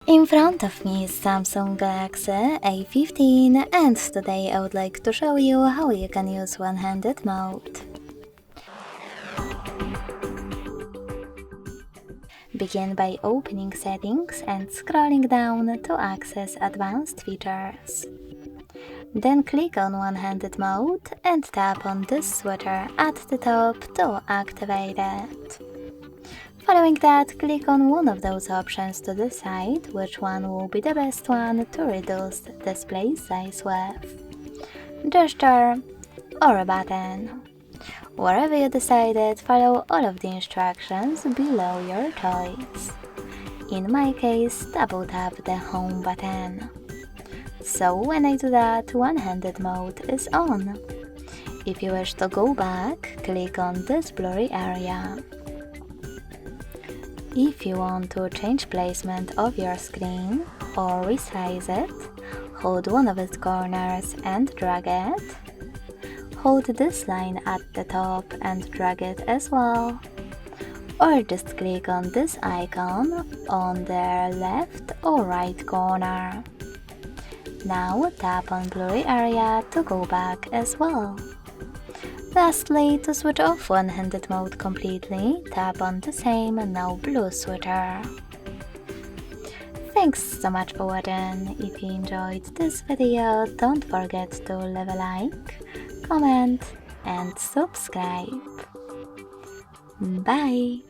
In front of me is Samsung Galaxy A15 and today I would like to show you how you can use one-handed mode. Begin by opening settings and scrolling down to access advanced features. Then click on one-handed mode and tap on this switcher at the top to activate it. Following that, click on one of those options to decide which one will be the best one to reduce the display size with. Gesture or a button. Wherever you decided, follow all of the instructions below your choice. In my case, double tap the home button. So when I do that, one-handed mode is on. If you wish to go back, click on this blurry area. If you want to change placement of your screen or resize it, hold one of its corners and drag it. Hold this line at the top and drag it as well. Or just click on this icon on the left or right corner. Now tap on blurry area to go back as well. Lastly, to switch off one-handed mode completely, tap on the same now blue switcher. Thanks so much for watching. If you enjoyed this video, don't forget to leave a like, comment and subscribe. Bye!